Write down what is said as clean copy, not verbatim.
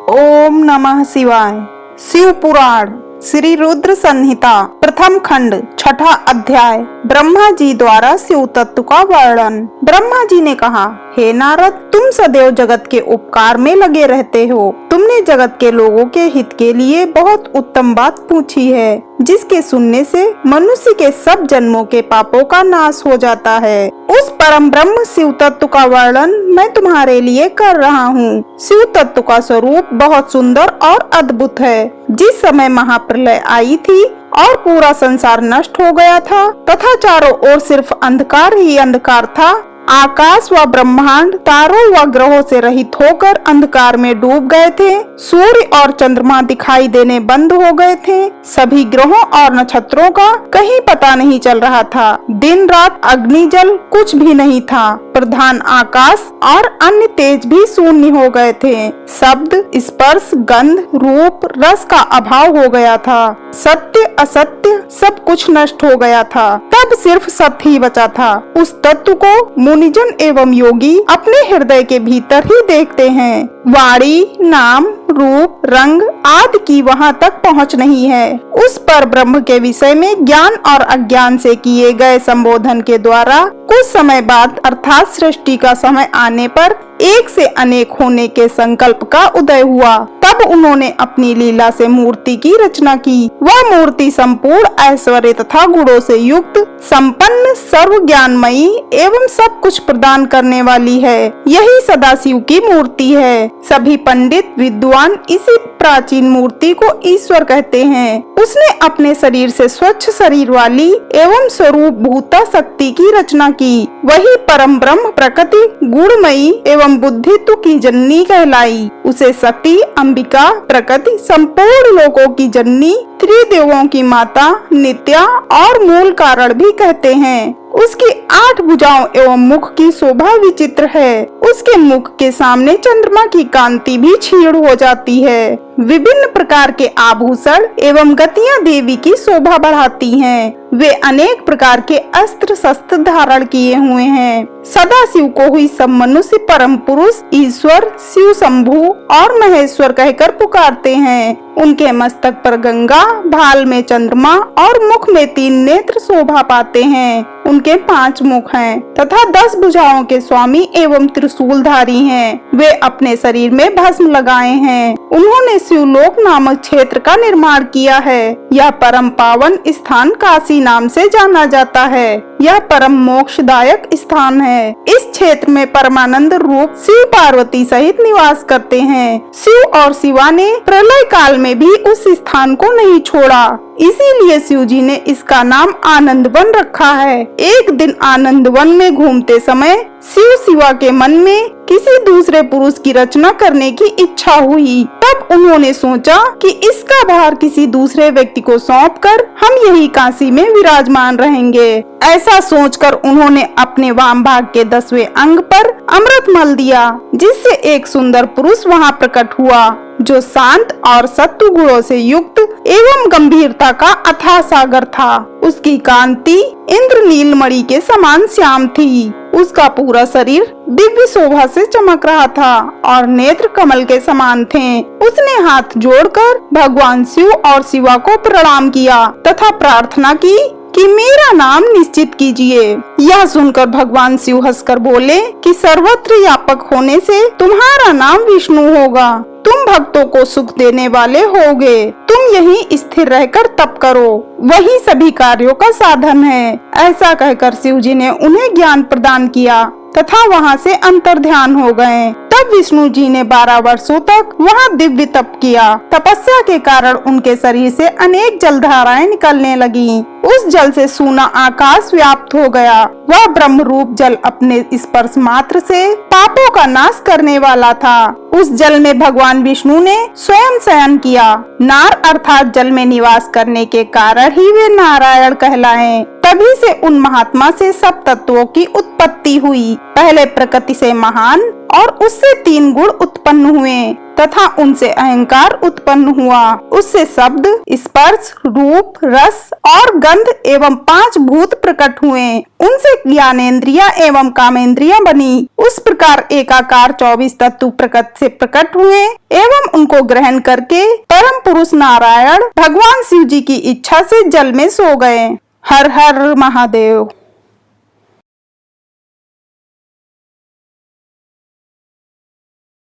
ओम नमः शिवाय। शिव पुराण श्री रुद्र संहिता प्रथम खंड छठा अध्याय। ब्रह्मा जी द्वारा शिव तत्व का वर्णन। ब्रह्मा जी ने कहा, हे नारद, तुम सदैव जगत के उपकार में लगे रहते हो। तुमने जगत के लोगों के हित के लिए बहुत उत्तम बात पूछी है, जिसके सुनने से मनुष्य के सब जन्मों के पापों का नाश हो जाता है। उस परम ब्रह्म शिव तत्व का वर्णन मैं तुम्हारे लिए कर रहा हूँ। शिव तत्व का स्वरूप बहुत सुंदर और अद्भुत है। जिस समय महाप्रलय आई थी और पूरा संसार नष्ट हो गया था तथा चारों ओर सिर्फ अंधकार ही अंधकार था, आकाश व ब्रह्मांड तारों व ग्रहों से रहित होकर अंधकार में डूब गए थे। सूर्य और चंद्रमा दिखाई देने बंद हो गए थे। सभी ग्रहों और नक्षत्रों का कहीं पता नहीं चल रहा था। दिन रात अग्नि जल कुछ भी नहीं था। प्रधान आकाश और अन्य तेज भी शून्य हो गए थे। शब्द, स्पर्श, गंध, रूप, रस का अभाव हो गया था। सत्य असत्य सब कुछ नष्ट हो गया था। तब सिर्फ सत्य ही बचा था। उस तत्व को मुनिजन एवं योगी अपने हृदय के भीतर ही देखते हैं। वाणी, नाम, रूप, रंग आदि की वहाँ तक पहुँच नहीं है। उस पर ब्रह्म के विषय में ज्ञान और अज्ञान से किए गए संबोधन के द्वारा कुछ समय बाद अर्थात सृष्टि का समय आने पर एक से अनेक होने के संकल्प का उदय हुआ। तब उन्होंने अपनी लीला से मूर्ति की रचना की। वह मूर्ति संपूर्ण ऐश्वर्य तथा गुणों से युक्त, संपन्न, सर्व ज्ञानमयी एवं सब कुछ प्रदान करने वाली है। यही सदाशिव की मूर्ति है। सभी पंडित विद्वान इसी प्राचीन मूर्ति को ईश्वर कहते हैं। उसने अपने शरीर से स्वच्छ शरीर वाली एवं स्वरूप भूता शक्ति की रचना की। वही परम ब्रह्म प्रकृति गुणमयी एवं बुद्धित्व की जननी कहलाई। उसे शक्ति, अंबिका, प्रकृति, संपूर्ण लोकों की जननी, त्रिदेवों की माता, नित्या और मूल कारण भी कहते हैं। उसकी 8 भुजाओं एवं मुख की शोभा विचित्र है। उसके मुख के सामने चंद्रमा की कांति भी क्षीण हो जाती है। विभिन्न प्रकार के आभूषण एवं गतियां देवी की शोभा बढ़ाती हैं। वे अनेक प्रकार के अस्त्र शस्त्र धारण किए हुए हैं। सदा शिव को ही सब मनुष्य परम पुरुष, ईश्वर, शिव शंभु और महेश्वर कहकर पुकारते हैं। उनके मस्तक पर गंगा, भाल में चंद्रमा और मुख में 3 नेत्र शोभा पाते हैं। उनके 5 मुख हैं तथा 10 भुजाओं के स्वामी एवं त्रिशूलधारी हैं। वे अपने शरीर में भस्म लगाए हैं। उन्होंने शिवलोक नामक क्षेत्र का निर्माण किया है। यह परम पावन स्थान काशी नाम से जाना जाता है। यह परम मोक्षदायक स्थान है। इस क्षेत्र में परमानंद रूप शिव पार्वती सहित निवास करते हैं। शिव और शिवा ने प्रलय काल में भी उस स्थान को नहीं छोड़ा। इसीलिए शिव जी ने इसका नाम आनंद वन रखा है। एक दिन आनंद वन में घूमते समय शिव शिवा के मन में किसी दूसरे पुरुष की रचना करने की इच्छा हुई। तब उन्होंने सोचा कि इसका भार किसी दूसरे व्यक्ति को सौंपकर हम यही काशी में विराजमान रहेंगे। ऐसा सोचकर उन्होंने अपने वाम भाग के 10वें अंग पर अमृत मल दिया, जिससे एक सुंदर पुरुष वहाँ प्रकट हुआ, जो शांत और सत्व गुणों से युक्त एवं गंभीरता का अथाह सागर था। उसकी कांति इंद्रनील मणि के समान श्याम थी। उसका पूरा शरीर दिव्य शोभा से चमक रहा था और नेत्र कमल के समान थे। उसने हाथ जोड़कर भगवान शिव और शिवा को प्रणाम किया तथा प्रार्थना की कि मेरा नाम निश्चित कीजिए। यह सुनकर भगवान शिव हंसकर बोले कि सर्वत्र व्यापक होने से तुम्हारा नाम विष्णु होगा। तुम भक्तों को सुख देने वाले होगे। तुम यहीं स्थिर रहकर तप करो, वही सभी कार्यों का साधन है। ऐसा कहकर शिव जी ने उन्हें ज्ञान प्रदान किया तथा वहाँ से अंतर्ध्यान हो गए। तब विष्णु जी ने 12 वर्षों तक वहाँ दिव्य तप किया। तपस्या के कारण उनके शरीर से अनेक जलधाराएं निकलने लगी। उस जल से सूना आकाश व्याप्त हो गया। वह ब्रह्म रूप जल अपने स्पर्श मात्र से पापों का नाश करने वाला था। उस जल में भगवान विष्णु ने स्वयं शयन किया। नार अर्थात जल में निवास करने के कारण ही वे नारायण कहलाए। तभी से उन महात्मा से सब तत्वों की उत्पत्ति हुई। पहले प्रकृति से महान और उससे 3 गुण उत्पन्न हुए तथा उनसे अहंकार उत्पन्न हुआ। उससे शब्द, स्पर्श, रूप, रस और गंध एवं 5 भूत प्रकट हुए। उनसे ज्ञानेन्द्रिया एवं कामेंद्रिया बनी। उस प्रकार एकाकार 24 तत्व प्रकृति से प्रकट हुए एवं उनको ग्रहण करके परम पुरुष नारायण भगवान शिव जी की इच्छा से जल में सो गए। हर हर महादेव।